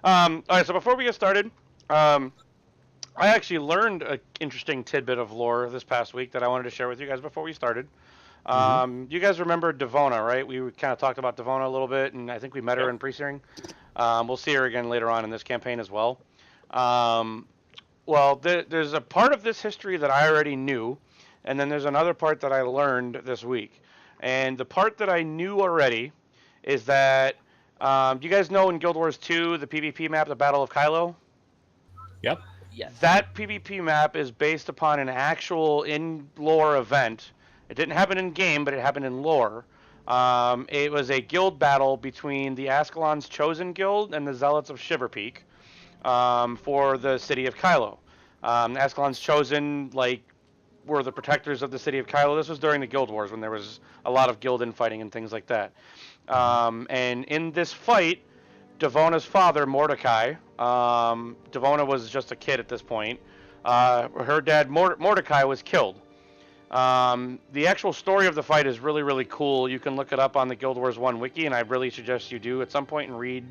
All right, so before we get started, um, I actually learned an interesting tidbit of lore this past week that I wanted to share with you guys before we started. Mm-hmm. You guys remember Devona, right? We kind of talked about Devona a little bit, and I think we met her Yep. in pre-searing. We'll see her again later on in this campaign as well. Um, well, there's a part of this history that I already knew, and then there's another part that I learned this week. And the part that I knew already is that do you guys know in Guild Wars 2 the PvP map, the Battle of Kylo? Yep. Yes. That PvP map is based upon an actual in lore event. It didn't happen in game, but it happened in lore. It was a guild battle between the Ascalon's Chosen Guild and the Zealots of Shiverpeak for the city of Kylo. Ascalon's Chosen were the protectors of the city of Kylo. This was during the Guild Wars when there was a lot of guild infighting and things like that. Mm-hmm. And in this fight, Devona's father, Mordecai, Devona was just a kid at this point. Her dad, Mordecai, was killed. The actual story of the fight is really, really cool. You can look it up on the Guild Wars 1 wiki, and I really suggest you do at some point and read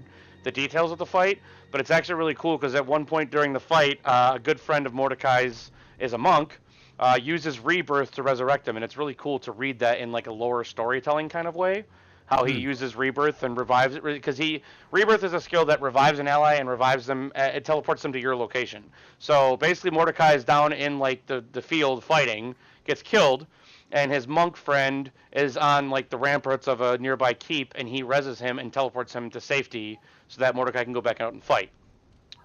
the details of the fight. But it's actually really cool because at one point during the fight, a good friend of Mordecai's is a monk, uses rebirth to resurrect him, and it's really cool to read that in like a lore storytelling kind of way. How he Mm. uses rebirth and revives it because rebirth is a skill that revives an ally and revives them. It teleports them to your location. So basically, Mordecai is down in like the field fighting, gets killed, and his monk friend is on like the ramparts of a nearby keep, and he reses him and teleports him to safety so that Mordecai can go back out and fight.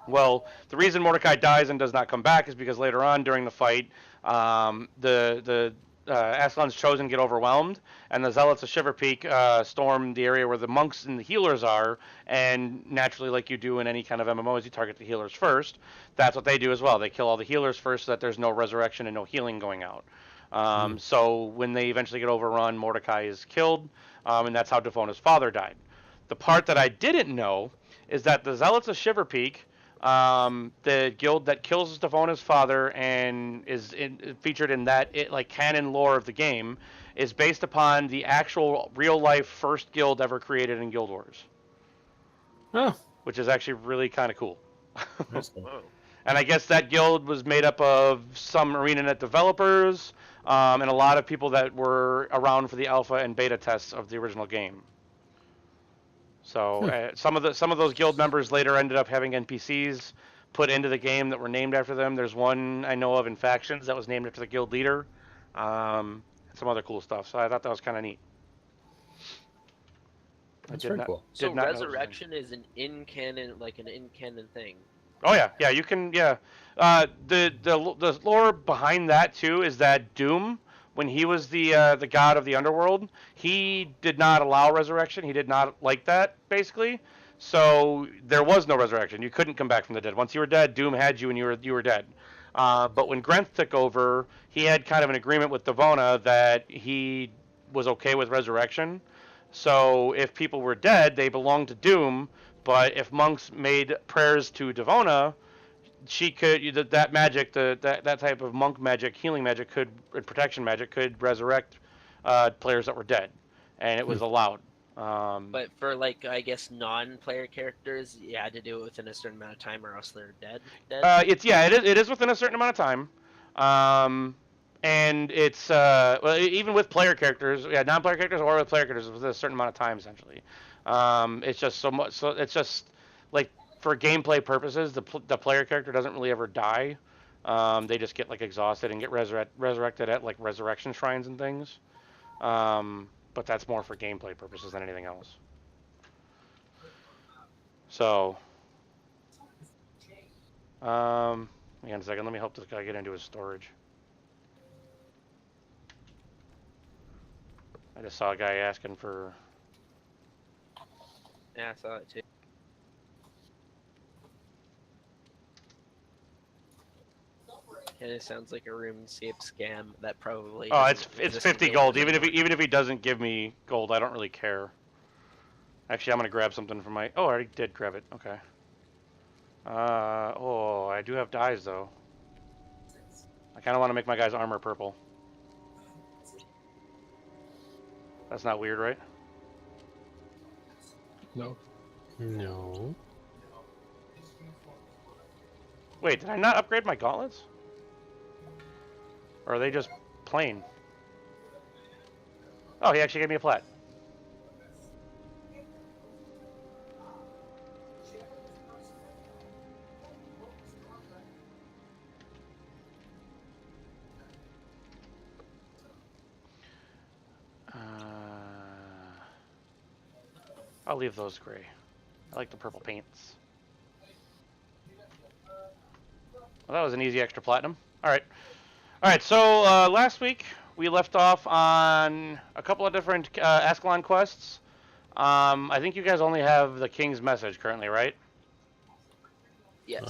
Well, the reason Mordecai dies and does not come back is because later on during the fight, the Ascalon's Chosen get overwhelmed, and the Zealots of Shiverpeak storm the area where the monks and the healers are. And naturally, like you do in any kind of MMOs, you target the healers first. That's what they do as well. They kill all the healers first, so that there's no resurrection and no healing going out. Mm. So when they eventually get overrun, Mordecai is killed, and that's how Devona's father died. The part that I didn't know is that the Zealots of Shiverpeak, the guild that kills Devona's father and is featured in that like canon lore of the game, is based upon the actual real life first guild ever created in Guild Wars, Oh, which is actually really kind of cool. that's cool. Oh. And I guess that guild was made up of some ArenaNet developers and a lot of people that were around for the alpha and beta tests of the original game. So Hmm. some of those guild members later ended up having NPCs put into the game that were named after them. There's one I know of in Factions that was named after the guild leader, and some other cool stuff. So I thought that was kind of neat. I That's did very not cool. So did not know. resurrection is an in canon, like an in canon thing. Oh yeah, you can the lore behind that too is that Doom, when he was the god of the underworld, he did not allow resurrection. He did not like that basically. So there was no resurrection. You couldn't come back from the dead. Once you were dead, Doom had you and you were dead. But when Grenth took over, he had kind of an agreement with Devona that he was okay with resurrection. So if people were dead, they belonged to Doom, but if monks made prayers to Devona, she could that magic, that type of monk magic, healing magic, could and protection magic could resurrect players that were dead, and it Hmm. was allowed. But for like I guess non-player characters, you had to do it within a certain amount of time, or else they're dead. Dead. It's yeah, it is within a certain amount of time, and it's well, even with player characters, yeah, non-player characters or with player characters, it's within a certain amount of time essentially. It's just so much, so it's just like for gameplay purposes, the player character doesn't really ever die. They just get like exhausted and get resurrected at like resurrection shrines and things. But that's more for gameplay purposes than anything else. So, hang on a second. Let me help this guy get into his storage. I just saw a guy asking for. Yeah, I saw it too. And it sounds like a RuneScape scam that probably. Oh, doesn't it's exist in 50 Guild gold. Wars anymore. Even if he doesn't give me gold, I don't really care. Actually, I'm gonna grab something from my. Oh, I already did grab it. Okay. Oh, I do have dyes though. I kind of want to make my guy's armor purple. That's not weird, right? No. No. Wait, did I not upgrade my gauntlets? Or are they just plain? Oh, he actually gave me a plat. I'll leave those gray. I like the purple paints. Well, that was an easy extra platinum. All right. So last week we left off on a couple of different Ascalon quests. I think you guys only have the King's Message currently, right? Yes.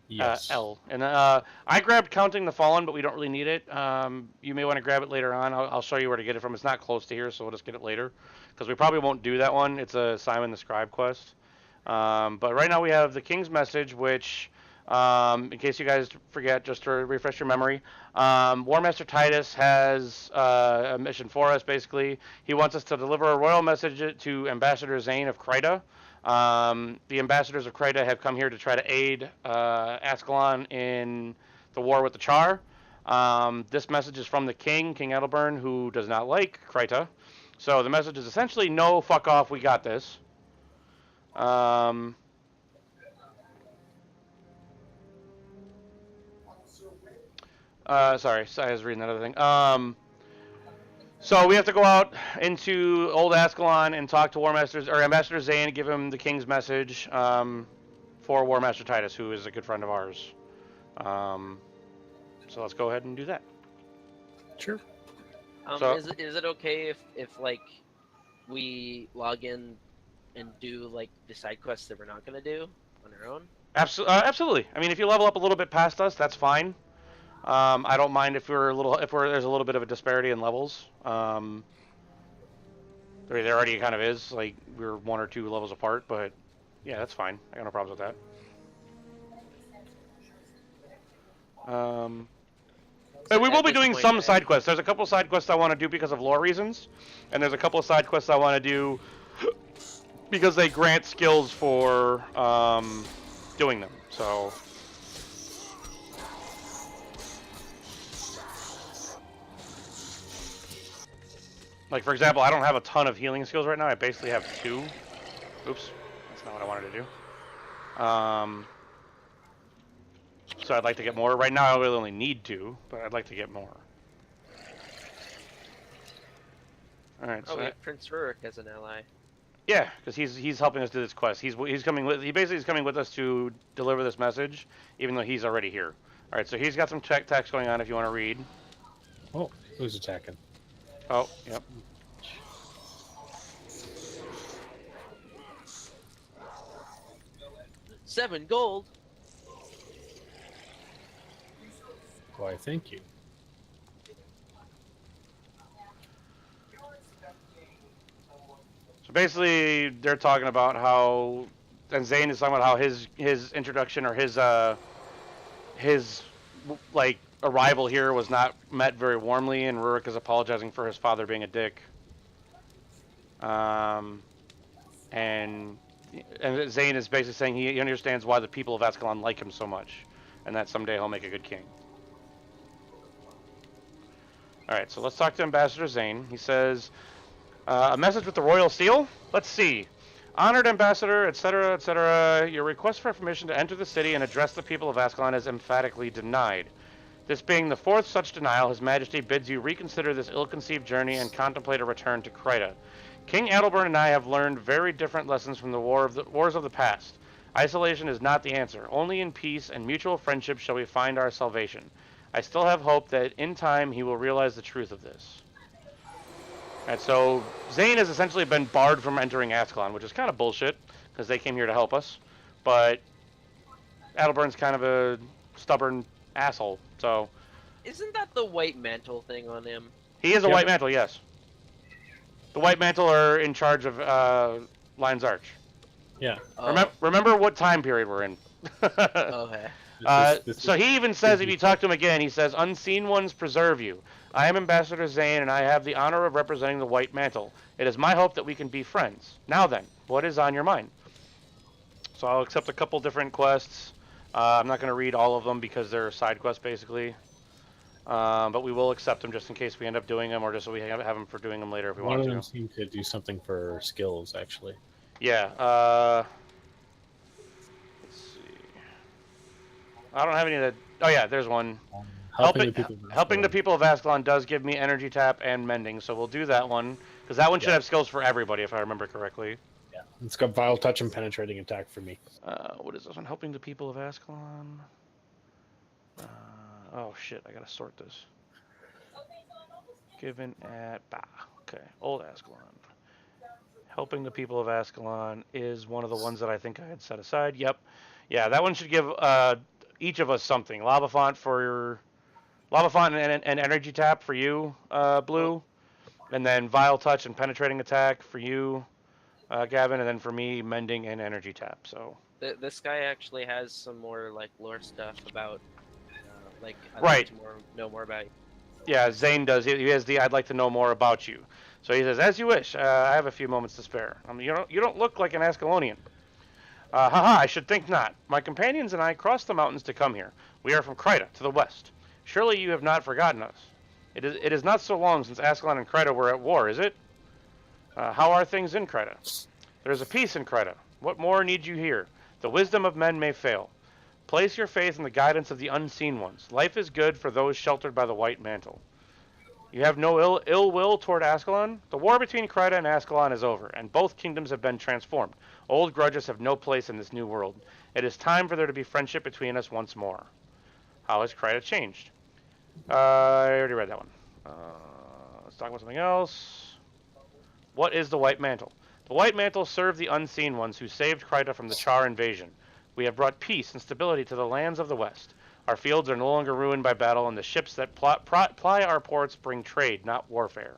Yes. L. And I grabbed Counting the Fallen, but we don't really need it. You may want to grab it later on. I'll show you where to get it from. It's not close to here, so we'll just get it later. Because we probably won't do that one. It's a Simon the Scribe quest. But right now we have the King's Message, which, in case you guys forget, just to refresh your memory, War Master Titus has a mission for us, basically. He wants us to deliver a royal message to Ambassador Zane of Kryta. The ambassadors of Kryta have come here to try to aid Ascalon in the war with the Char. This message is from the king, King Edelburn, who does not like Kryta. So the message is essentially, no, fuck off, we got this. Sorry, I was reading that other thing. So we have to go out into Old Ascalon and talk to War Masters or Ambassador Zane, give him the King's Message for War Master Titus, who is a good friend of ours. So let's go ahead and do that. Sure. So- is it okay if like we log in and do like the side quests that we're not gonna do on our own? Absolutely. I mean, if you level up a little bit past us, that's fine. I don't mind if there's a little bit of a disparity in levels. There already kind of is. Like we're 1 or 2 levels apart, but yeah, that's fine. I got no problems with that. But we will be doing some side quests. There's a couple side quests I want to do because of lore reasons, and there's a couple of side quests I want to do because they grant skills for doing them. So. Like, for example, I don't have a ton of healing skills right now. I basically have 2. Oops. That's not what I wanted to do. So I'd like to get more. Right now I really only need 2, but I'd like to get more. Alright, so... Oh, we have Prince Rurik as an ally. Yeah, because he's helping us do this quest. He basically is coming with us to deliver this message, even though he's already here. Alright, so he's got some text going on if you want to read. Oh, who's attacking? Oh, yep. $7 gold. Why, thank you. So basically, they're talking about how, and Zane is talking about how his introduction or his like arrival here was not met very warmly, and Rurik is apologizing for his father being a dick. And Zane is basically saying he understands why the people of Ascalon like him so much, and that someday he'll make a good king. Alright, so let's talk to Ambassador Zane. He says, a message with the royal seal? Let's see. Honored Ambassador, etc., etc., your request for permission to enter the city and address the people of Ascalon is emphatically denied. This being the 4th such denial, His Majesty bids you reconsider this ill-conceived journey and contemplate a return to Kryta. King Adalburn and I have learned very different lessons from the wars of the past. Isolation is not the answer. Only in peace and mutual friendship shall we find our salvation. I still have hope that in time he will realize the truth of this. Alright, so Zane has essentially been barred from entering Ascalon, which is kind of bullshit, because they came here to help us. But Adalburn's kind of a stubborn asshole, so... Isn't that the white mantle thing on him? He is a white mantle, yes. The White Mantle are in charge of Lion's Arch. Yeah. Oh. Remember what time period we're in. Okay. This So is he even says, if you talk to him again, he says, "Unseen ones preserve you. I am Ambassador Zane, and I have the honor of representing the White Mantle. It is my hope that we can be friends. Now then, what is on your mind?" So I'll accept a couple different quests. I'm not going to read all of them because they're side quests, basically. But we will accept them just in case we end up doing them, or just so we have them for doing them later if we one want of them to. seemed to do something for skills, actually. Yeah. Let's see. I don't have any of that. Oh yeah, there's one. Helping the people. Helping the people of Ascalon does give me energy tap and mending, so we'll do that one because that one should Yeah. have skills for everybody if I remember correctly. Yeah, it's got vile touch and penetrating attack for me. What is this one? Helping the people of Ascalon. Oh shit! I gotta sort this. Given at okay, old Ascalon. Helping the people of Ascalon is one of the ones that I think I had set aside. Yep. Yeah, that one should give each of us something. Lava font and energy tap for you, Blue, and then vile touch and penetrating attack for you, Gavin, and then for me, mending and energy tap. So This guy actually has some more like lore stuff about, like I'd right. like to know more about you. Yeah, Zane does. He has the "I'd like to know more about you." So he says, "As you wish. I have a few moments to spare. You don't look like an Ascalonian." Haha, I should think not. My companions and I crossed the mountains to come here. We are from Kryta, to the west. Surely you have not forgotten us. It is not so long since Ascalon and Kryta were at war, is it? How are things in Kryta? There is a peace in Kryta. What more need you hear? The wisdom of men may fail. Place your faith in the guidance of the unseen ones. Life is good for those sheltered by the white mantle. You have no ill will toward Ascalon? The war between Kryta and Ascalon is over, and both kingdoms have been transformed. Old grudges have no place in this new world. It is time for there to be friendship between us once more. How has Kryta changed? I already read that one. Let's talk about something else. What is the White Mantle? The White Mantle served the unseen ones who saved Kryta from the Char invasion. We have brought peace and stability to the lands of the West. Our fields are no longer ruined by battle, and the ships that ply our ports bring trade, not warfare.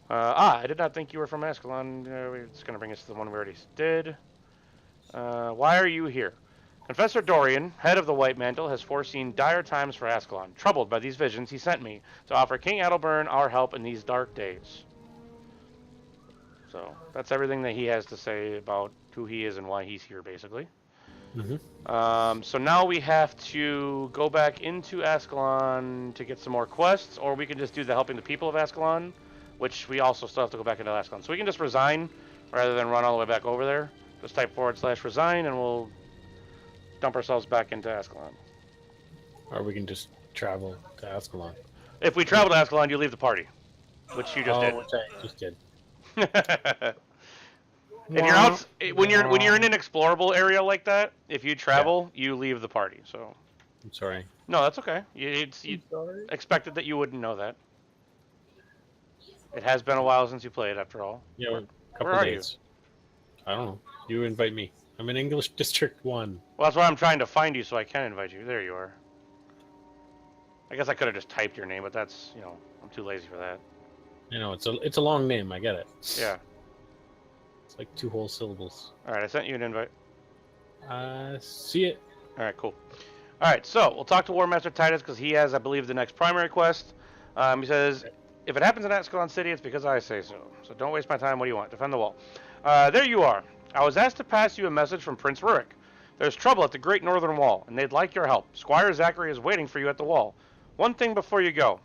I did not think you were from Ascalon. It's going to bring us to the one we already did. Why are you here? Confessor Dorian, head of the White Mantle, has foreseen dire times for Ascalon. Troubled by these visions, he sent me to offer King Adelburn our help in these dark days. So that's everything that he has to say about who he is and why he's here, basically. So now we have to go back into Ascalon to get some more quests, or we can just do the helping the people of Ascalon, which we also still have to go back into Ascalon. So we can just resign rather than run all the way back over there. Just type /resign and we'll dump ourselves back into Ascalon. Or we can just travel to Ascalon. If we travel to Ascalon, you leave the party, which you just did. Which I just did. If you're out, when you're in an explorable area like that, if you travel, you leave the party. So. I'm sorry. No, that's okay. You expected that you wouldn't know that. It has been a while since you played, after all. Yeah, a couple Where are days. I don't know. You invite me. I'm in English District 1. Well, that's why I'm trying to find you so I can invite you. There you are. I guess I could have just typed your name, but that's, I'm too lazy for that. You know, it's a long name. I get it. Yeah. It's like 2 whole syllables. All right, I sent you an invite. See it. All right, cool. All right, so we'll talk to War Master Titus because he has, I believe, the next primary quest. He says, if it happens in Ascalon City, it's because I say so. So don't waste my time. What do you want? Defend the wall. There you are. I was asked to pass you a message from Prince Rurik. There's trouble at the Great Northern Wall, and they'd like your help. Squire Zachary is waiting for you at the wall. One thing before you go.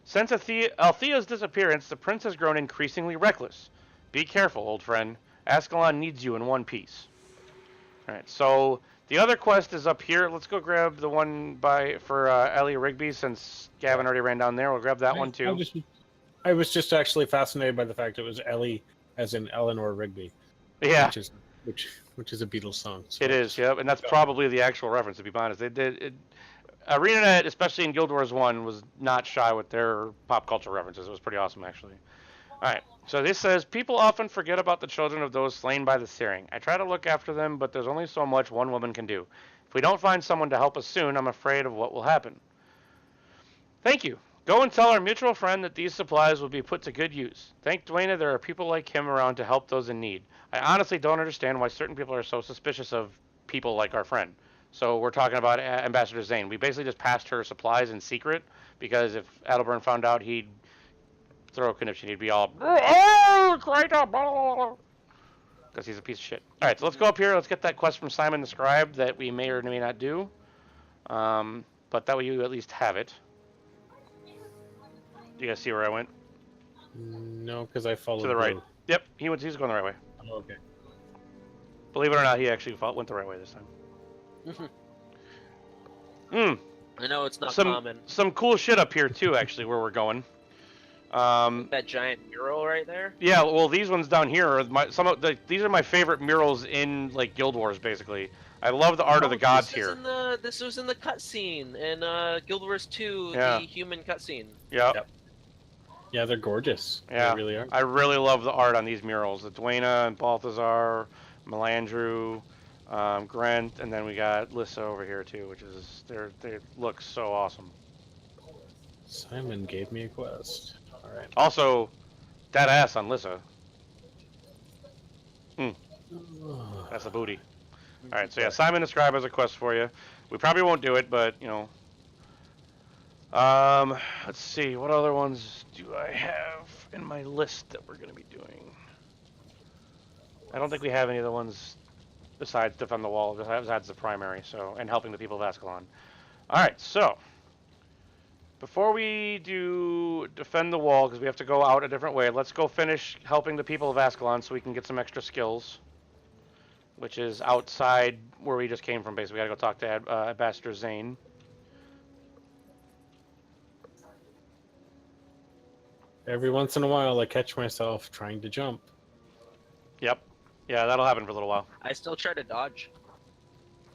Since Althea's disappearance, the prince has grown increasingly reckless. Be careful, old friend. Ascalon needs you in one piece. All right, so the other quest is up here. Let's go grab the one for Ellie Rigby, since Gavin already ran down there. We'll grab that one too. I was just actually fascinated by the fact it was Ellie, as in Eleanor Rigby. Yeah. Which is a Beatles song. So. It is, yep, and that's probably the actual reference, to be honest. They did ArenaNet, especially in Guild Wars 1, was not shy with their pop culture references. It was pretty awesome, actually. All right, so this says, people often forget about the children of those slain by the searing. I try to look after them, but there's only so much one woman can do. If we don't find someone to help us soon, I'm afraid of what will happen. Thank you. Go and tell our mutual friend that these supplies will be put to good use. Thank Dwayne there are people like him around to help those in need. I honestly don't understand why certain people are so suspicious of people like our friend. So we're talking about Ambassador Zane. We basically just passed her supplies in secret because if Adelburn found out, he'd throw a conniption. He'd be all, oh, Krytan, because he's a piece of shit. All right, so let's go up here. Let's get that quest from Simon the Scribe that we may or may not do. But that way you at least have it. You guys see where I went? No, because I followed To the right. Blue. Yep, he's going the right way. Oh, okay. Believe it or not, he actually went the right way this time. I know it's not some common. some cool shit up here too, actually, where we're going. That giant mural right there. Yeah, well, these ones down here are these are my favorite murals in like Guild Wars, basically. I love the art of the gods here. This was in the cutscene in Guild Wars 2, Yeah. the human cutscene. Yeah. Yep. Yeah, they're gorgeous. Yeah, They really are. I really love the art on these murals. The Dwayna and Balthazar, Melandrew, Grant, and then we got Lissa over here too, which is they look so awesome. Simon gave me a quest. All right. Also, that ass on Lissa. That's a booty. All right, so yeah, Simon the Scribe has a quest for you. We probably won't do it, but you know. Let's see, what other ones do I have in my list that we're going to be doing? I don't think we have any other ones besides defend the wall, besides the primary, so, and helping the people of Ascalon. All right, so before we do defend the wall, because we have to go out a different way, let's go finish helping the people of Ascalon so we can get some extra skills, which is outside where we just came from. Basically, we got to go talk to Ambassador Zane. Every once in a while, I catch myself trying to jump. Yep. Yeah, that'll happen for a little while. I still try to dodge.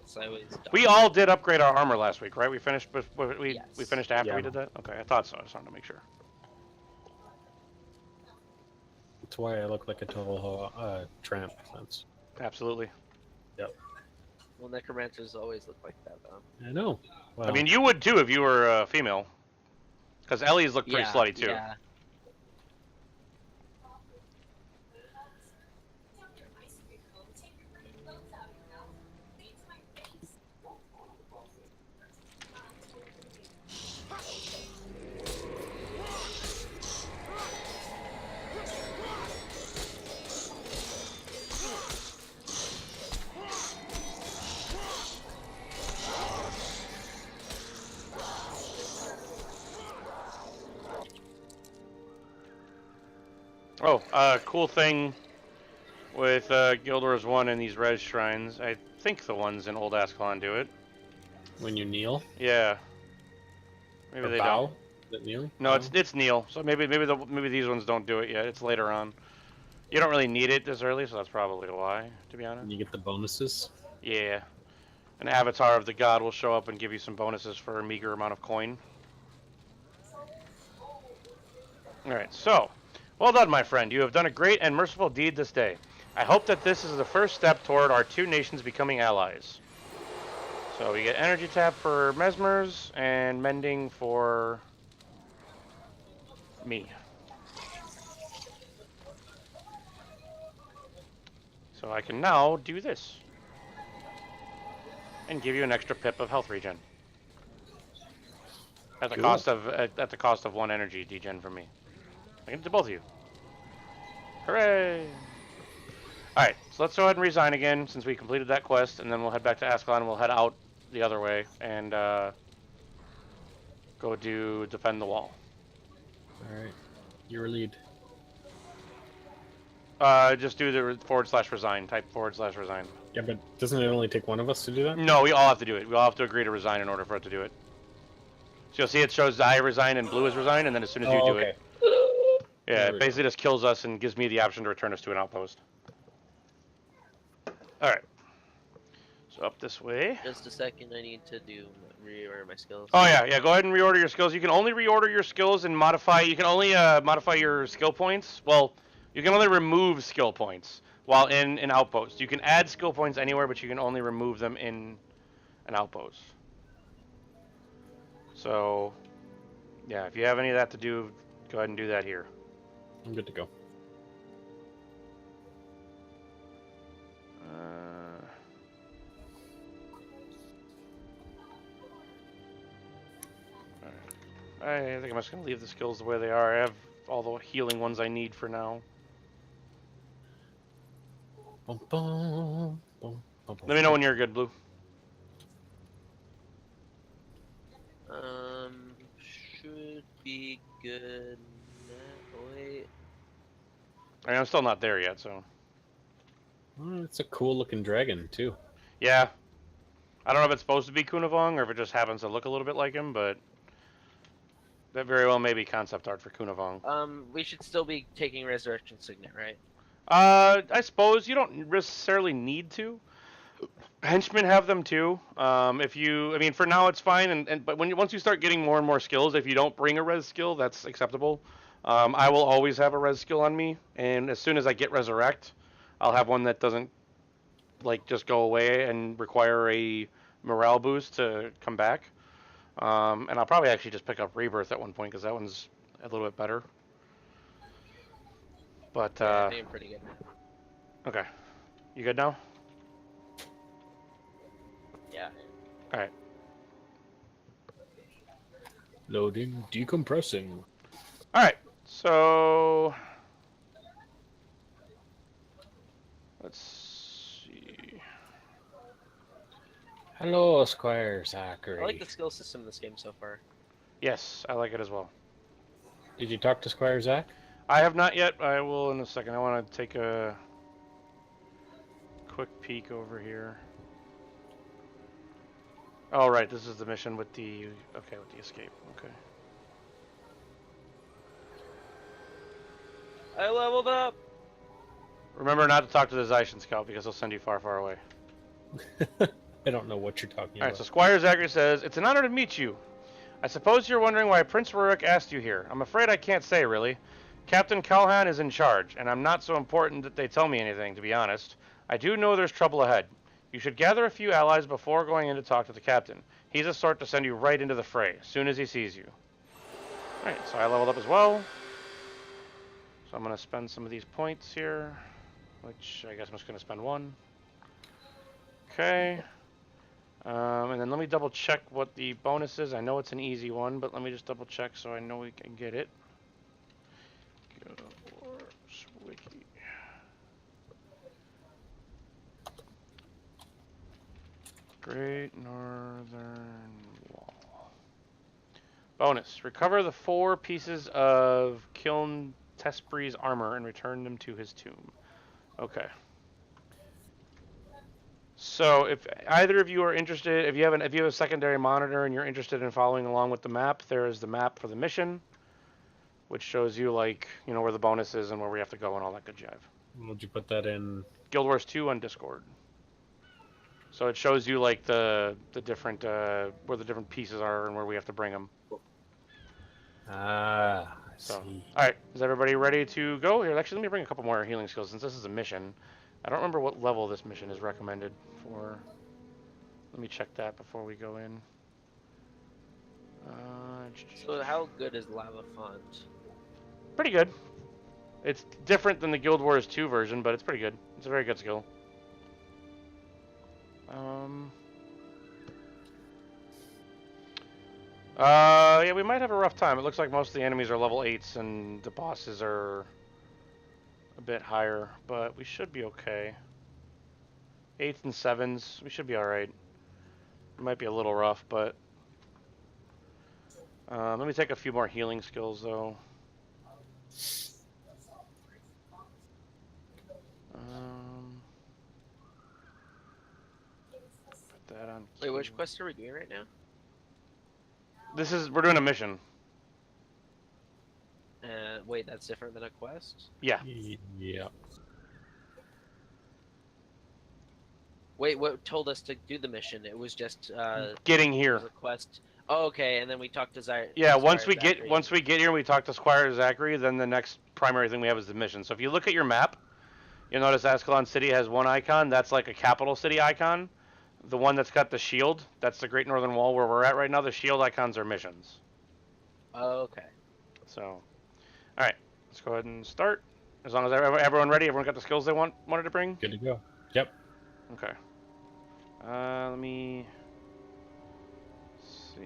Sideways dodge. We all did upgrade our armor last week, right? We finished. We Yes. finished after Yeah. we did that. Okay, I thought so. I just wanted to make sure. That's why I look like a total tramp. That's... Absolutely. Yep. Well, necromancers always look like that, though. I know. Well, I mean, you would too if you were female, because Ellie's look pretty slutty too. Yeah. Oh, cool thing with Guild Wars 1 and these res shrines. I think the ones in Old Ascalon do it. when you kneel, Yeah. Maybe or they bow, don't. is it kneeling? No, it's kneel. So maybe these ones don't do it yet. It's later on. You don't really need it this early, so that's probably why, to be honest. And you get the bonuses. Yeah. An avatar of the god will show up and give you some bonuses for a meager amount of coin. Alright, so, well done, my friend. You have done a great and merciful deed this day. I hope that this is the first step toward our two nations becoming allies. So we get energy tap for Mesmers and mending for me. So I can now do this. And give you an extra pip of health regen. At the Cool. cost of 1 energy degen from me. I can do both of you. Hooray! Alright, so let's go ahead and resign again since we completed that quest, and then we'll head back to Ascalon and we'll head out the other way and go defend the wall. Alright. Your lead. Just do the /resign. Type /resign. Yeah, but doesn't it only take one of us to do that? No, we all have to do it. We all have to agree to resign in order for it to do it. So you'll see it shows I resign and blue is resign, and then as soon as you do it, yeah, There it we basically just kills us and gives me the option to return us to an outpost. Alright. So up this way. Just a second, I need to reorder my skills. Oh yeah, go ahead and reorder your skills. You can only reorder your skills and modify. You can only modify your skill points. Well, you can only remove skill points while in an outpost. You can add skill points anywhere, but you can only remove them in an outpost. So, yeah, if you have any of that to do, go ahead and do that here. I'm good to go. I think I'm just gonna leave the skills the way they are. I have all the healing ones I need for now. Bum, bum, bum, bum, Let me know when you're good, Blue. Should be good. Wait. I mean, I'm still not there yet, so. Oh, it's a cool looking dragon too. Yeah. I don't know if it's supposed to be Kunavong or if it just happens to look a little bit like him, but that very well may be concept art for Kunavong. We should still be taking Resurrection Signet, right? I suppose you don't necessarily need to. Henchmen have them too. If you, I mean, for now it's fine, but once you start getting more and more skills, if you don't bring a res skill, that's acceptable. I will always have a res skill on me, and as soon as I get resurrect, I'll have one that doesn't like just go away and require a morale boost to come back. And I'll probably actually just pick up rebirth at one point because that one's a little bit better. But Yeah, I think I'm pretty good now. okay, you good now? Yeah. All right. Loading, decompressing. All right. So let's see. Hello, Squire Zachary. I like the skill system in this game so far. Yes, I like it as well. Did you talk to Squire Zach? I have not yet. I will in a second. I want to take a quick peek over here. Oh, right. This is the mission with the with the escape. Okay. I leveled up. Remember not to talk to the Zaishan scout because he'll send you far, far away. I don't know what you're talking All right. about. So Squire Zachary says, "It's an honor to meet you. I suppose you're wondering why Prince Rurik asked you here. I'm afraid I can't say, really. Captain Calhan is in charge, and I'm not so important that they tell me anything, to be honest. I do know there's trouble ahead. You should gather a few allies before going in to talk to the captain. He's the sort to send you right into the fray, as soon as he sees you." Alright, so I leveled up as well. So I'm going to spend some of these points here, which I guess I'm just going to spend one. Okay. And then let me double check what the bonus is. I know it's an easy one, but let me just double check so I know we can get it. Guild Wars Wiki. Great Northern Wall. Bonus. Recover the 4 pieces of Kiln Tespry's armor and return them to his tomb. Okay. So if either of you are interested, if you have a secondary monitor and you're interested in following along with the map, there is the map for the mission, which shows you like, you know, where the bonus is and where we have to go and all that good jive. Would you put that in? Guild Wars 2 on Discord. So it shows you like the different where the different pieces are and where we have to bring them. I So, see. all right, is everybody ready to go? Here, actually, let me bring a couple more healing skills since this is a mission. I don't remember what level this mission is recommended for. Let me check that before we go in. So how good is Lava Font? Pretty good. It's different than the Guild Wars 2 version, but it's pretty good. It's a very good skill. Yeah, we might have a rough time. It looks like most of the enemies are level 8s and the bosses are a bit higher, but we should be okay. 8s and 7s, we should be alright. It might be a little rough, but... let me take a few more healing skills, though. Put that on. Wait, which quest are we doing right now? We're doing a mission. Wait, that's different than a quest? Yeah. Yeah. Wait, what told us to do the mission? It was just Getting it here. was a quest. Oh, okay, and then we talked to Yeah, once Squire we get Zachary. here, we talk to Squire Zachary. Then the next primary thing we have is the mission. So if you look at your map, you'll notice Ascalon City has one icon. That's like a capital city icon. The one that's got the shield, that's the Great Northern Wall where we're at right now. The shield icons are missions. Oh, okay. So, all right, let's go ahead and start. As long as everyone ready, everyone got the skills they wanted to bring. Good to go. Yep. Okay. Let me see.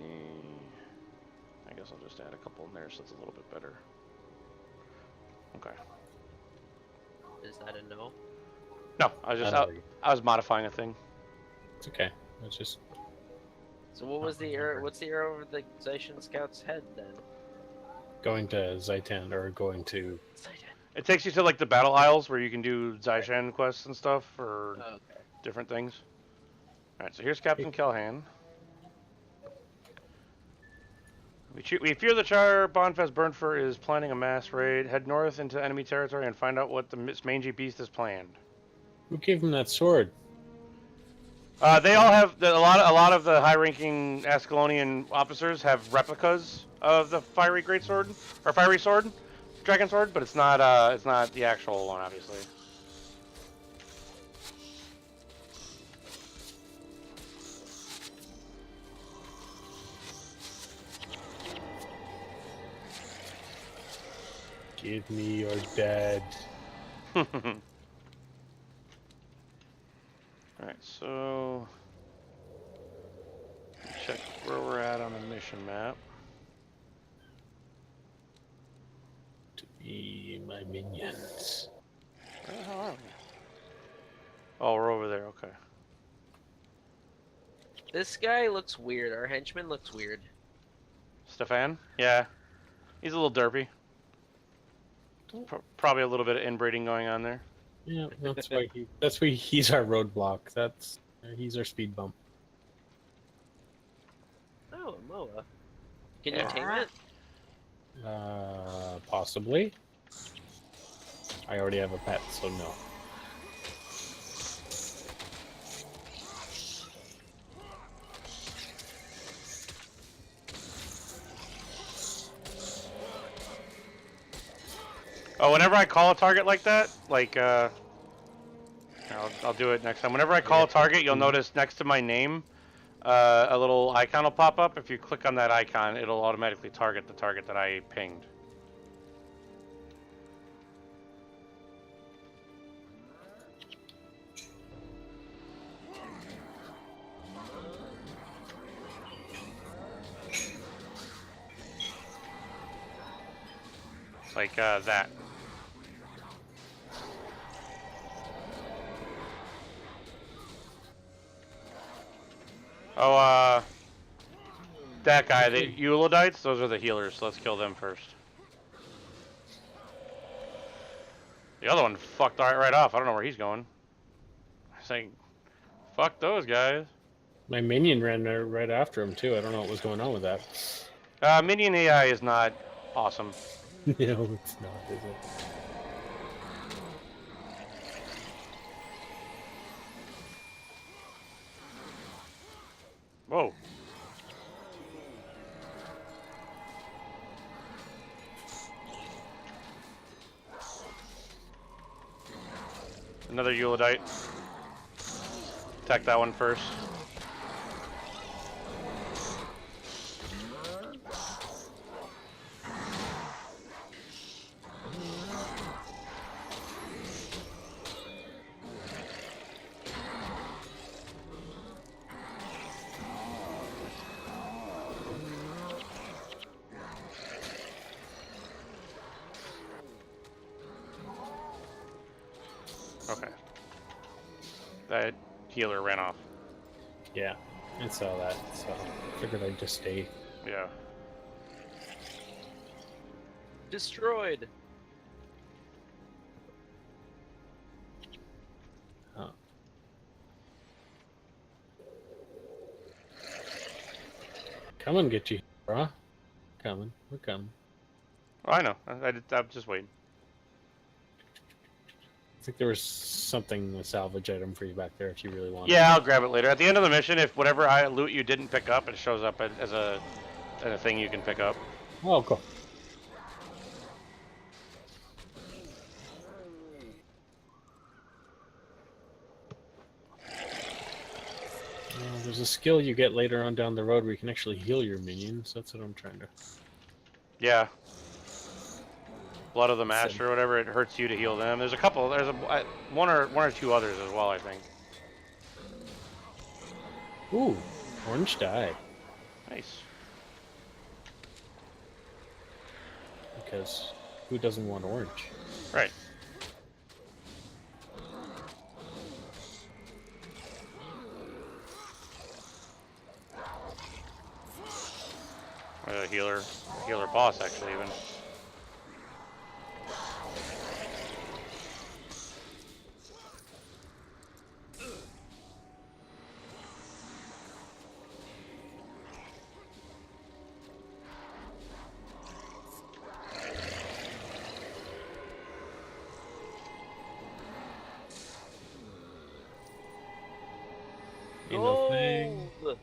I guess I'll just add a couple in there so it's a little bit better. Okay. Is that a no? No, I was just I was modifying a thing. It's okay. It's just. So what was the arrow? What's the arrow over the Zyshan scout's head then? Going to Zaitan or going to. It takes you to like the battle isles where you can do Zyshan quests and stuff for Okay. different things. Alright, so here's Captain Kelhan. We fear the Char Bonfest Burnfur is planning a mass raid. Head north into enemy territory and find out what the mangy beast has planned. Who gave him that sword? They all have a lot of the high-ranking Ascalonian officers have replicas of the fiery greatsword or fiery sword, dragon sword, but it's not the actual one, obviously. Give me your dad. Alright, so check where we're at on the mission map. To be my minions. Where the hell are we? Oh, we're over there, okay. This guy looks weird. Our henchman looks weird. Stefan? Yeah. He's a little derpy. Probably a little bit of inbreeding going on there. Yeah, that's why he's our roadblock. He's our speed bump. Oh, a Moa. Can you tame it? Possibly. I already have a pet, so no. Oh, whenever I call a target like that, like, I'll do it next time. Whenever I call a target, you'll notice next to my name, a little icon will pop up. If you click on that icon, it'll automatically target the target that I pinged. Like, that. Oh, that guy, the Eulodytes, those are the healers, so let's kill them first. The other one fucked right off. I don't know where he's going. I was saying, fuck those guys. My minion ran there right after him, too. I don't know what was going on with that. Minion AI is not awesome. No, it's not, is it? Whoa. Another Eulodite. Attack that one first. Okay. That healer ran off. Yeah, I saw that, so I figured I'd just stay. Yeah. Destroyed. Huh. Come and get you, bruh. Coming. We're coming. Oh, I know. I'm just waiting. I think there was something, a salvage item for you back there if you really want Yeah, I'll grab it later. At the end of the mission, if whatever loot you didn't pick up, it shows up as a thing you can pick up. Oh, cool. There's a skill you get later on down the road where you can actually heal your minions. That's what I'm trying to... Yeah. Blood of the Master or whatever, it hurts you to heal them. There's a couple, there's one or two others as well, I think. Ooh, orange dye. Nice. because who doesn't want orange? Right. Or a healer boss actually even. Ain't no thing. Gold!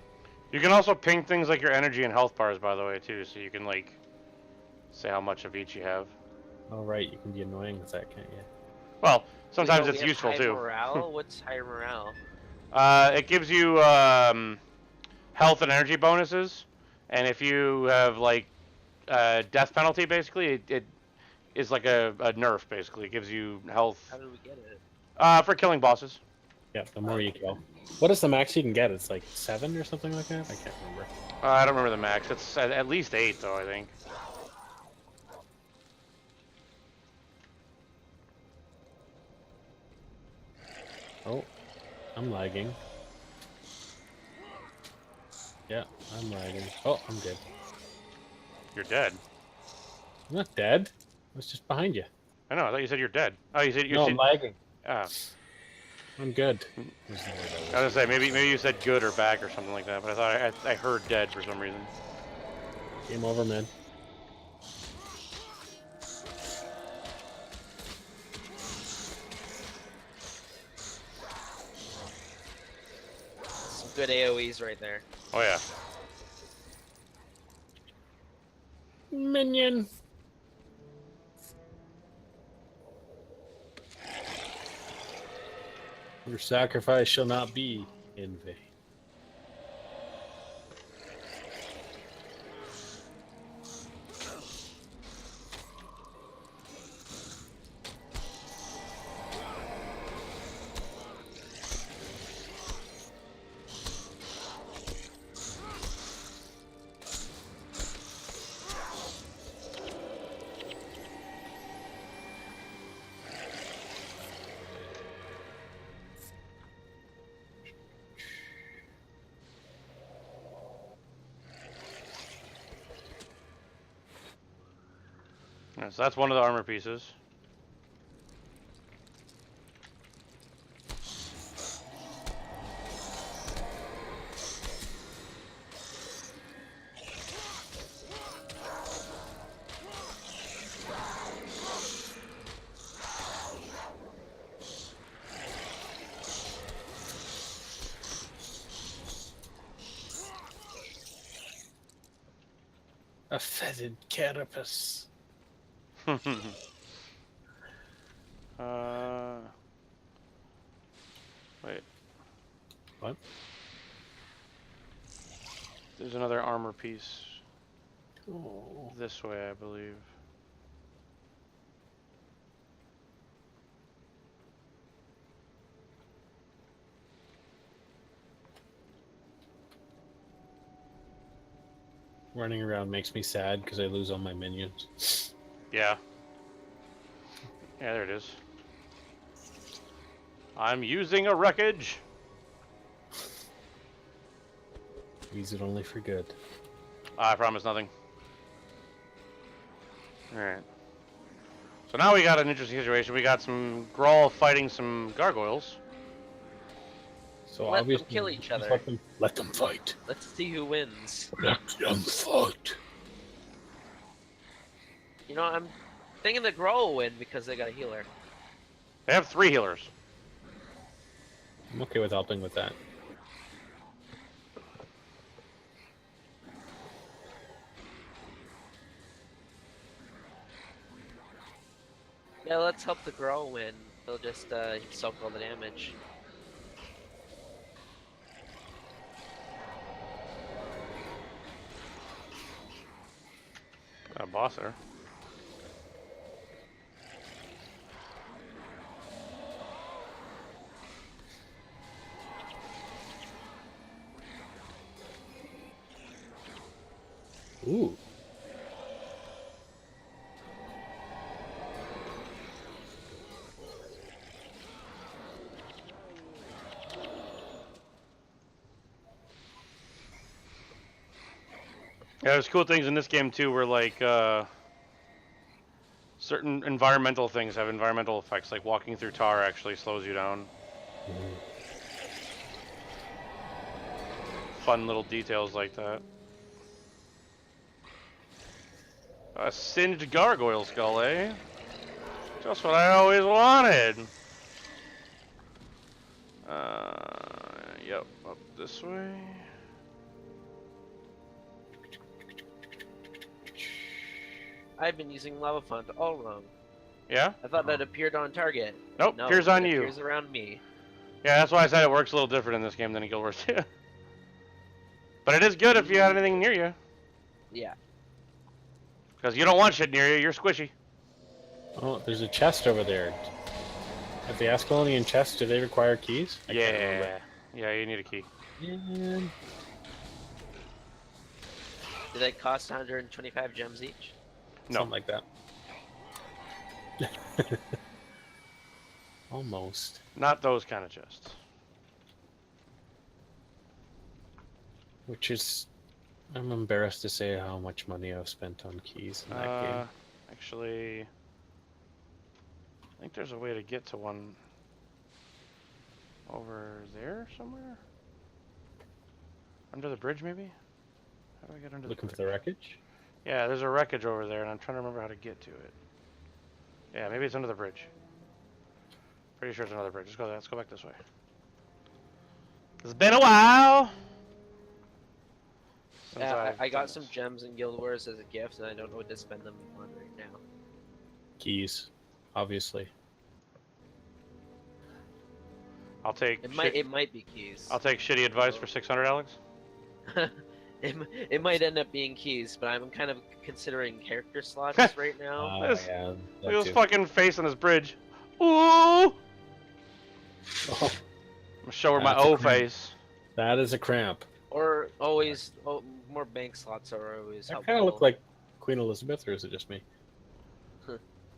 You can also ping things like your energy and health bars, by the way, too, so you can like say how much of each you have. Oh right, you can be annoying with that, can't you? Well, We sometimes know we it's have useful high too. morale. What's high morale? It gives you health and energy bonuses, and if you have like death penalty, basically, it is like a nerf. Basically, it gives you health How did we get it? for killing bosses. Yeah, the more you kill. What is the max you can get? It's like 7 or something like that? I can't remember. I don't remember the max. It's at least 8, though, I think. Oh, I'm lagging. Yeah, I'm lagging. Oh, I'm dead. You're dead. I'm not dead. I was just behind you. I know. I thought you said you're dead. Oh, you said you're. No, I'm lagging. Ah. I'm good. I There's no way that was gonna say maybe you said good or back or something like that, but I thought I heard dead for some reason. Game over, man. Some good AoEs right there. Oh yeah. Minion. Your sacrifice shall not be in vain. Yeah, so that's one of the armor pieces. A feathered carapace. Wait. What? There's another armor piece Oh. this way, I believe. Running around makes me sad because I lose all my minions. Yeah. Yeah, there it is. I'm using a wreckage. Use it only for good. I promise nothing. Alright. So now we got an interesting situation. We got some Grawl fighting some gargoyles. So Let them obviously, kill each just other. Let them fight. Let's see who wins. Let them fight. You know, I'm thinking the Grow will win because they got a healer. They have 3 healers. I'm okay with helping with that. Yeah, let's help the Grow win. They'll just soak all the damage. Got a boss there. Ooh. Yeah, there's cool things in this game too, where like certain environmental things have environmental effects. Like walking through tar actually slows you down. Mhm. Fun little details like that. A singed gargoyle skull, eh? Just what I always wanted. Yep, up this way. I've been using lava font all wrong. Yeah? I thought that appeared on target. Nope, No, appears on it you. appears around me. Yeah, that's why I said it works a little different in this game than in Guild Wars 2. But it is good if you have anything near you. Yeah. Because you don't want shit near you, you're squishy. Oh, there's a chest over there. At the Ascalonian chest, do they require keys? I can't remember. Yeah, you need a key. Man. Do they cost 125 gems each? No. Something like that. Almost. Not those kind of chests. Which is... I'm embarrassed to say how much money I've spent on keys in that game. Actually, I think there's a way to get to one over there somewhere? Under the bridge, maybe? How do I get under Looking the for the wreckage? Yeah, there's a wreckage over there, and I'm trying to remember how to get to it. Yeah, maybe it's under the bridge. Pretty sure it's another bridge. Let's go back this way. It's been a while since I got done some this. gems in Guild Wars as a gift, and I don't know what to spend them on right now. Keys, obviously. I'll take. It might be keys. I'll take shitty advice for 600, Alex. it might end up being keys, but I'm kind of considering character slots right now. This- Yeah, Look that at his too. fucking face on this bridge. Ooh! Oh, I'm gonna show her my That's a O cramp. face. that is a cramp. Or always, more bank slots are always That helpful. kind of look like Queen Elizabeth, or is it just me? Huh.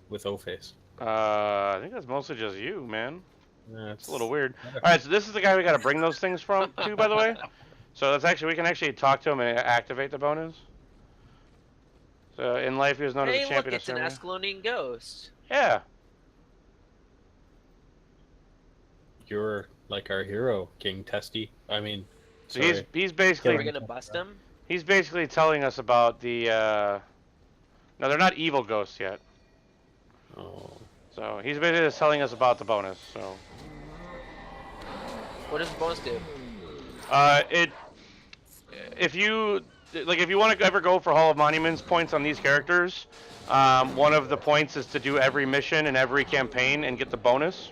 With O-face. I think that's mostly just you, man. That's It's a little weird. All right, so this is the guy we got to bring those things from to, by the way. So that's actually we can actually talk to him and activate the bonus. So in life he was known as Hey, a look, champion of it's an Serbia. Ascalonian ghost. Yeah. You're like our hero, King Testy. I mean, So sorry. he's Are basically we gonna bust him? he's basically telling us about the. No, they're not evil ghosts yet. Oh. So he's basically just telling us about the bonus. So. What does the bonus do? If you want to ever go for Hall of Monuments points on these characters, one of the points is to do every mission in every campaign and get the bonus.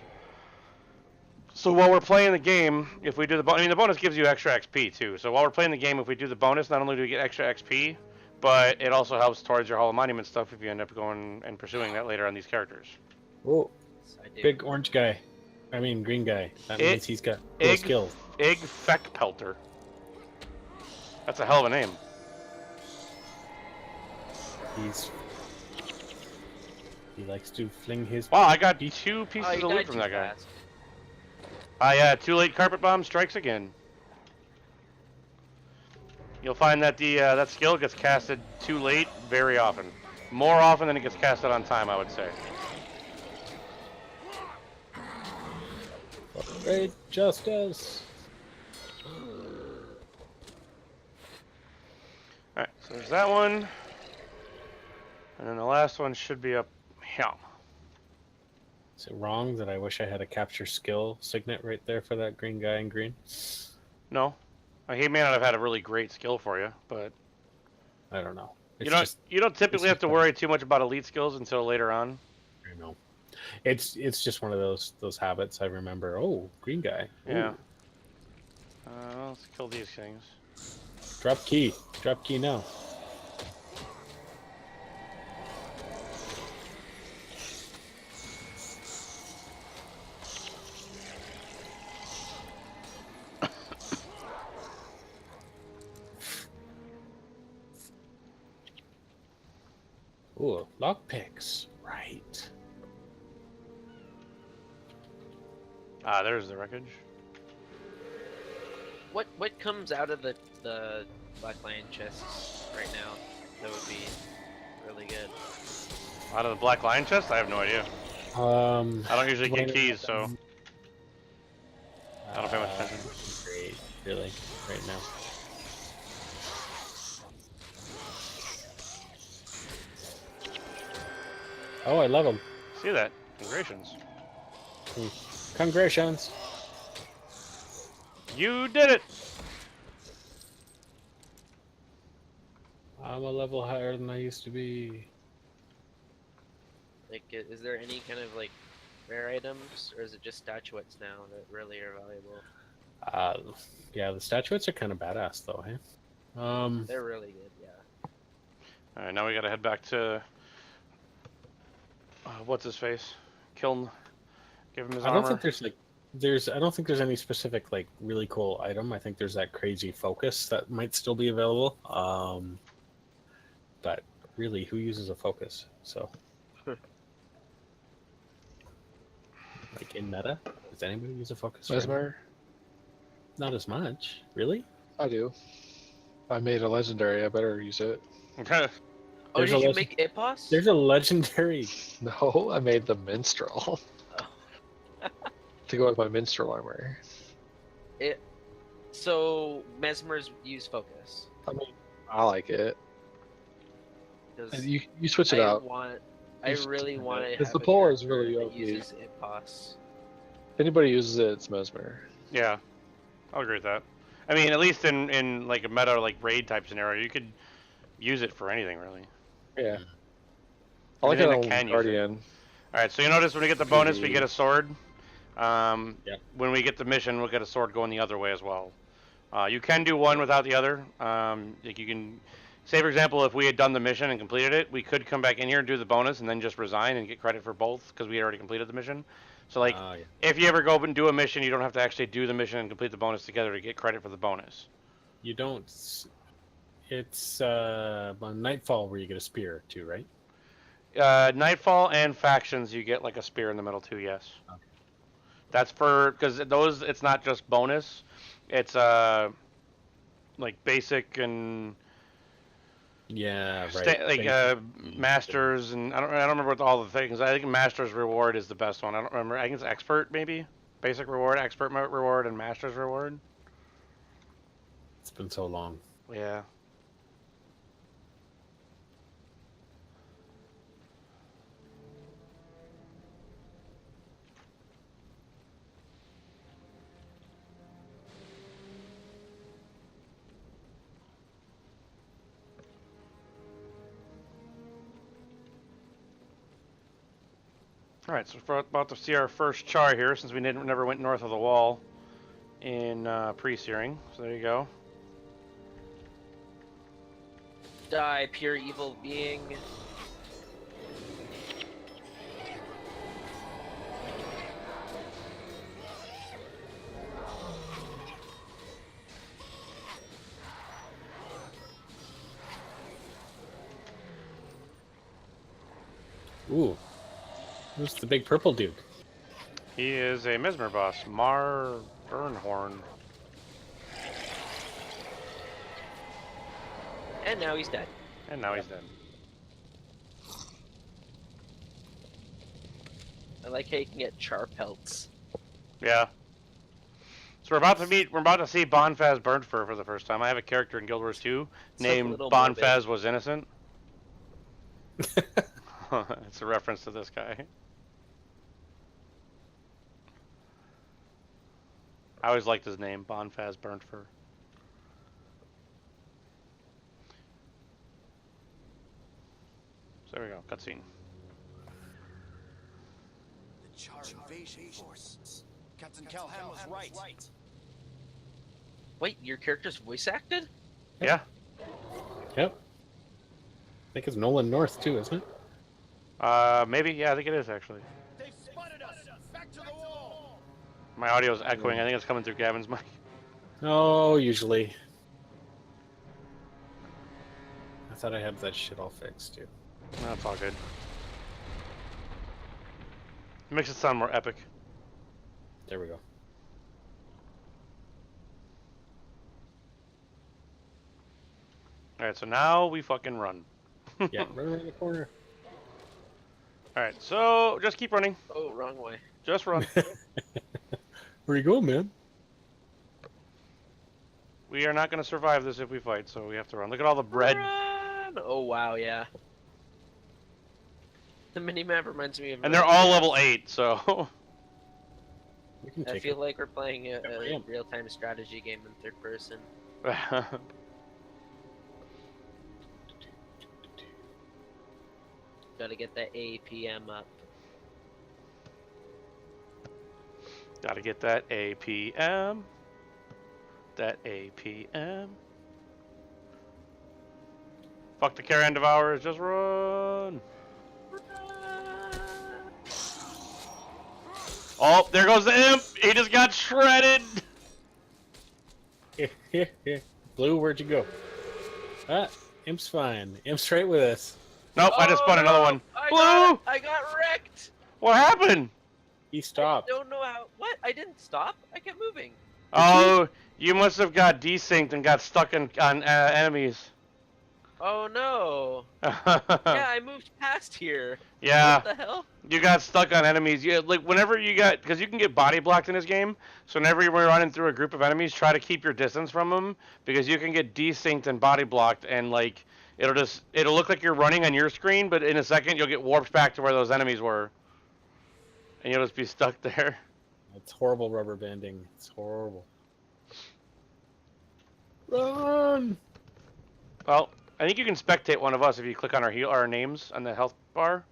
So while we're playing the game, if we do the bonus, the bonus gives you extra XP too. So while we're playing the game, if we do the bonus, not only do we get extra XP, but it also helps towards your Hall of Monument stuff if you end up going and pursuing that later on these characters. Oh, I do. big orange guy. I mean, green guy. That means he's got cool skills. Ig Feckpelter. That's a hell of a name. He likes to fling his. Wow, I got 2 Oh, pieces he of loot died from too that guy. fast. Yeah, too late carpet bomb strikes again. You'll find that that skill gets casted too late very often. More often than it gets casted on time, I would say. Great justice. Alright, so there's that one. And then the last one should be up here. Is it wrong that I wish I had a capture skill signet right there for that green guy in green? No. He may not have had a really great skill for you, but I don't know. you don't typically have to worry too much about elite skills until later on. I know. It's just one of those habits I remember. Oh, green guy. Ooh. Yeah. Let's kill these things. Drop key. Drop key now. Ooh, lockpicks. Right. There's the wreckage. What comes out of the Black Lion chests right now? That would be really good. Out of the Black Lion chest, I have no idea. I don't usually get keys, so I don't pay much attention. Great, really, right now. Oh, I love them. See that? Congratulations. Congratulations. You did it! I'm a level higher than I used to be. Like, is there any kind of like rare items, or is it just statuettes now that really are valuable? Yeah, the statuettes are kind of badass though, hey? They're really good, yeah. Alright, now we gotta head back to... what's his face? Kiln. Give him his I armor. don't think I don't think there's any specific like really cool item. I think there's that crazy focus that might still be available. But really, who uses a focus? So, like in meta, does anybody use a focus? Mesmer? Not as much, really. I do. I made a legendary. I better use it. Okay. Oh, There's did a you legend- make Ipos? There's a legendary. No, I made the minstrel Oh. to go with my minstrel armor. So Mesmers use focus. I mean, I like it. 'Cause And you switch it out. I You really want to. Because the polar is really that OP. uses Ipos. If anybody uses it, it's Mesmer. Yeah. I'll agree with that. I mean, at least in like a meta, like raid type scenario, you could use it for anything, really. Yeah. I like it Anything that on can use it. Guardian. Alright, so you notice when we get the bonus, we get a sword. Yeah. When we get the mission, we'll get a sword going the other way as well. You can do one without the other. Like you can, say for example, if we had done the mission and completed it, we could come back in here and do the bonus and then just resign and get credit for both because we had already completed the mission. So like, Yeah. if you ever go up and do a mission, you don't have to actually do the mission and complete the bonus together to get credit for the bonus. You don't. It's on Nightfall where you get a spear too, right? Nightfall and factions, you get like a spear in the middle too. Yes. Okay. That's for because those. It's not just bonus. It's like basic and Yeah, right. like masters and I don't remember what all the things. I think master's reward is the best one. I don't remember. I think it's expert maybe. Basic reward, expert reward, and master's reward. It's been so long. Yeah. All right, so we're about to see our first char here, since we never went north of the wall in pre-searing. So there you go. Die, pure evil being. Ooh, who's the big purple dude? He is a Mesmer boss, Mar Burnhorn. And now he's dead. And now he's dead. I like how you can get char pelts. Yeah. So we're about to see Bonfaz Burnfur for the first time. I have a character in Guild Wars 2 named little Bonfaz Was Innocent. It's a reference to this guy. I always liked his name, Bonfaz Burnfur. So there we go, cutscene. The Char invasion force. Captain Calhan was right. Wait, your character's voice acted? Yeah. Yep. I think it's Nolan North too, isn't it? Maybe, yeah, I think it is actually. They've spotted us. Back to the wall. My audio's echoing, I think it's coming through Gavin's mic. Oh, usually. I thought I had that shit all fixed too. No, it's all good. It makes it sound more epic. There we go. All right, so now we fucking run. Yeah, right around the corner. All right, so just keep running. Oh, wrong way. Just run. Where you going, man? We are not going to survive this if we fight, so we have to run. Look at all the bread. Run! Oh wow, yeah. The mini map reminds me of. And they're all level 8, so. We can I take feel it. like we're playing a Yeah. real-time strategy game in third person. Gotta get that APM up. Gotta get that APM. That APM. Fuck the carrion devourers, just run. Oh, there goes the imp. He just got shredded. Blue, where'd you go? Ah, Imp's fine. Imp's right with us. Nope, I just spun another one. Blue, I got wrecked. what happened? He stopped. I don't know how. What? I didn't stop. I kept moving. Oh, you must have got desynced and got stuck on enemies. Oh no. Yeah, I moved past here. Yeah. What the hell? You got stuck on enemies. Yeah, like whenever you got, because you can get body blocked in this game. So whenever you're running through a group of enemies, try to keep your distance from them because you can get desynced and body blocked, and like it'll look like you're running on your screen, but in a second you'll get warped back to where those enemies were, and you'll just be stuck there. It's horrible rubber banding. It's horrible. Run! Well, I think you can spectate one of us if you click on our names on the health bar.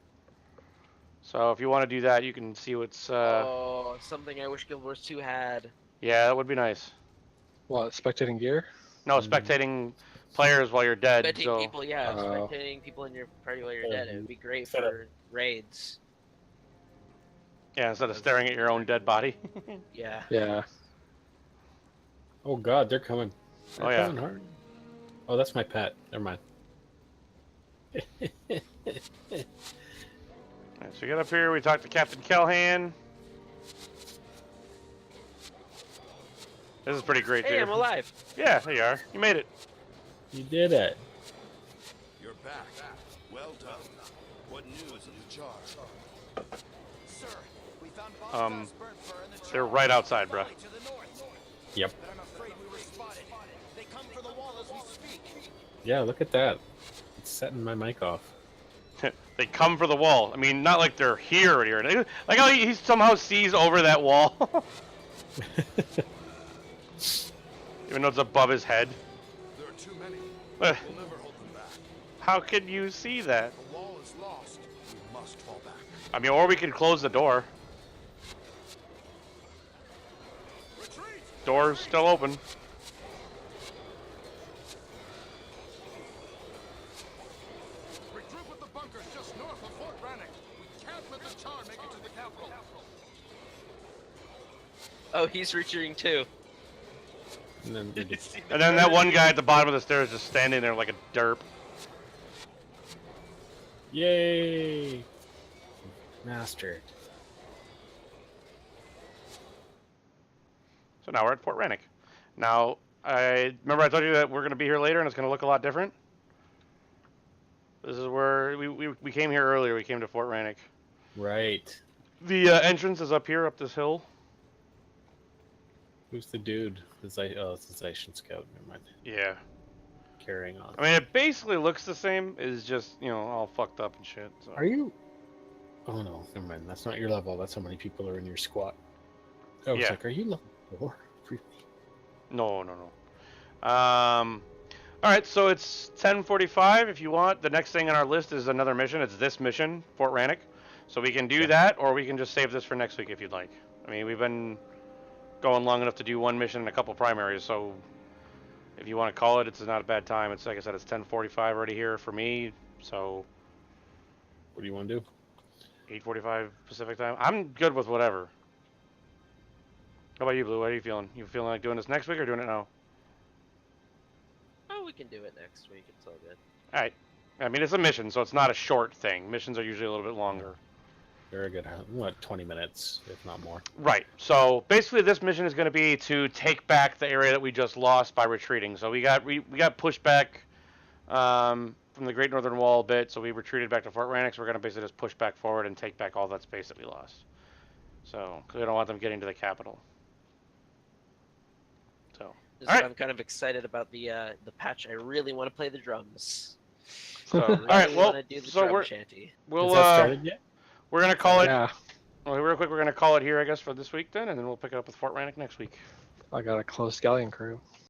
So if you want to do that, you can see what's. Oh, something I wish Guild Wars 2 had. Yeah, that would be nice. What, spectating gear? No, spectating players while you're dead. Spectating So people, yeah, Oh. spectating people in your party while you're dead. It would be great Set up. for raids. yeah, instead of staring at your own dead body. Yeah. Yeah. Oh god, they're coming. They're Oh, yeah. coming hard. Oh, that's my pet. Never mind. Alright, so we get up here, we talk to Captain Callahan. This is pretty great, Hey, dude. I'm alive. Yeah, there you are. You made it. You did it. You're back. Well done. What news in the jar? Sir, we found Bob's burnt fur in the jar. They're right outside, bruh. To the north. Yep. But I'm afraid we were spotted. They come for the wall as we speak. Yeah, look at that. It's setting my mic off. They come for the wall. I mean, not like they're here or here. Like how he somehow sees over that wall. Even though it's above his head. There are too many. Eh, We'll never hold them back. How can you see that? The wall is lost. We must fall back. I mean, or we could close the door. Retreat! Door's still open. Regroup at the bunkers just north of Fort Rannoch. We can't let the char make it to the capital. Oh, he's retreating too. And then we Did you just, see the And then that photo? one guy at the bottom of the stairs just standing there like a derp. yay! Mastered. So now we're at Fort Rannoch. Now, I told you that we're going to be here later and it's going to look a lot different. This is where we came here earlier. We came to Fort Rannoch. Right. The entrance is up here, up this hill. Who's the dude? It's the Station Scout. Never mind. Yeah. Carrying on. I mean, it basically looks the same. It's just, all fucked up and shit. So. Are you? Oh no, never mind. That's not your level. That's how many people are in your squad. I was Yeah. like, are you level 4? No. All right, so it's 10:45. If you want, the next thing on our list is another mission. It's this mission, Fort Rannoch. So we can do that, or we can just save this for next week if you'd like. I mean, we've been going long enough to do one mission and a couple primaries, so if you want to call it, it's not a bad time. It's like I said, it's 10:45 already here for me, so What do you want to do? 8:45 Pacific time. I'm good with whatever. How about you, Blue? How are you feeling? You feeling like doing this next week or doing it now? Oh, we can do it next week. It's all good. All right. I mean, it's a mission, so it's not a short thing. Missions are usually a little bit longer. Very good. What, 20 minutes, if not more. Right. So basically, this mission is going to be to take back the area that we just lost by retreating. So we got pushed back from the Great Northern Wall a bit, so we retreated back to Fort Rannoch. So we're going to basically just push back forward and take back all that space that we lost. So, because we don't want them getting to the capital. So, This is All what right. I'm kind of excited about the patch. I really want to play the drums. so I really all right. Well, want to do the so drum shanty. we'll Has that started yet? we're going to call it. Yeah, Well, real quick, we're going to call it here, I guess, for this week then, and then we'll pick it up with Fort Rannoch next week. I got a close galleon crew.